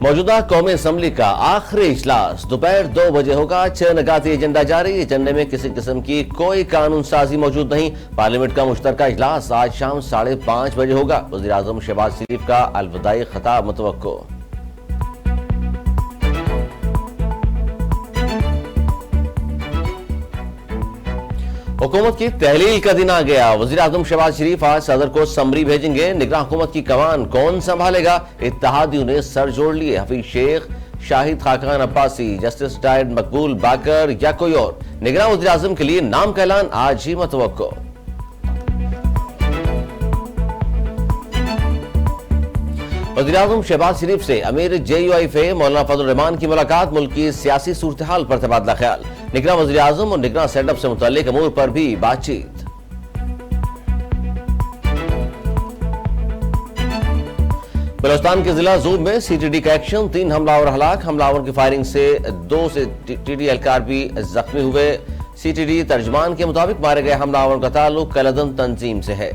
मौजूदा कौमी असम्बली का आखिरी इजलास दोपहर 2 बजे होगा। 6 नकाती एजेंडा जारी। एजेंडे में किसी किस्म की कोई कानून साजी मौजूद नहीं। पार्लियामेंट का मुश्तरका इजलास आज शाम 5:30 बजे होगा। वज़ीर आज़म शहबाज शरीफ का अलविदाई खिताब मुतवक्को। हुकूमत की तहलील का दिन आ गया। वज़ीर आज़म शहबाज शरीफ आज सदर को समरी भेजेंगे। निगरान हुकूमत की कमान कौन संभालेगा? इत्तेहादियों ने सर जोड़ लिए। हफीज शेख, शाहिद खाकान अब्बासी, जस्टिस डायड मकबूल बाकर या कोई और? निगरान वज़ीर आज़म के लिए नाम का ऐलान आज ही मुतवक्को। वज़ीर आज़म शहबाज शरीफ से अमीर JUIF मौलाना फजल रहमान की मुलाकात। मुल्क की सियासी सूरत हाल पर तबादला ख्याल। निगरान वज़ीर आज़म और निगरान सेटअप से मुतल्लिक अमूर पर भी बातचीत। बलोचिस्तान के जिला ज़ूब में CTD का एक्शन। 3 हमलावर हलाक। हमलावर की फायरिंग से 2 से TD एहलकार भी जख्मी हुए। CTD तर्जमान के मुताबिक मारे गए हमलावरों का ताल्लुक कलदम तंजीम से है।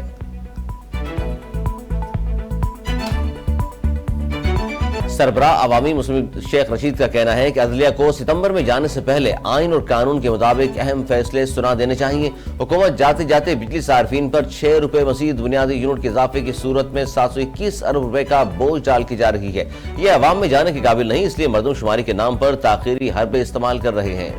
सरबराह अवामी मुस्लिम शेख रशीद का कहना है कि अदलिया को सितंबर में जाने से पहले आइन और कानून के मुताबिक अहम फैसले सुना देने चाहिए। हुकूमत जाते जाते बिजली सार्फिन पर 6 रुपए मजीद बुनियादी यूनिट के इजाफे की सूरत में 721 अरब रुपए का बोझ डाल की जा रही है। ये अवाम में जाने के काबिल नहीं, इसलिए मरदमशुमारी के नाम पर ताखीरी हरबे इस्तेमाल कर रहे हैं।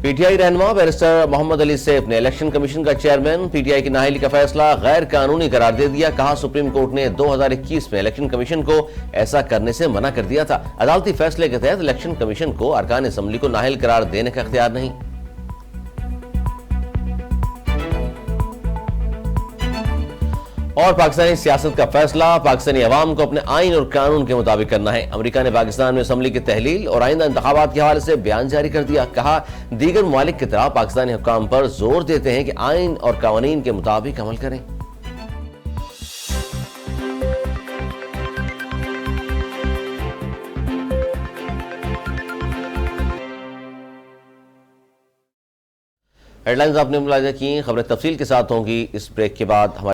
PTI रहनुमा बैरिस्टर मोहम्मद अली सैफ ने इलेक्शन कमीशन का चेयरमैन PTI की नाअहली का फैसला गैर कानूनी करार दे दिया। कहा, सुप्रीम कोर्ट ने 2021 में इलेक्शन कमीशन को ऐसा करने से मना कर दिया था। अदालती फैसले के तहत इलेक्शन कमीशन को अरकान असम्बली को नाअहल करार देने का इख्तियार नहीं। और पाकिस्तानी सियासत का फैसला पाकिस्तानी अवाम को अपने आइन और कानून के मुताबिक करना है। अमेरिका ने पाकिस्तान में असम्बली की तहलील और आइंदा इंतखाबात के हवाले से बयान जारी कर दिया। कहा, दीगर ममालिक की तरह पाकिस्तानी हुक्काम पर जोर देते हैं कि आइन और कानून के मुताबिक अमल करें। हेडलाइंस आपने मुलाहिजा की। खबरें तफसील के साथ होंगी इस ब्रेक के बाद।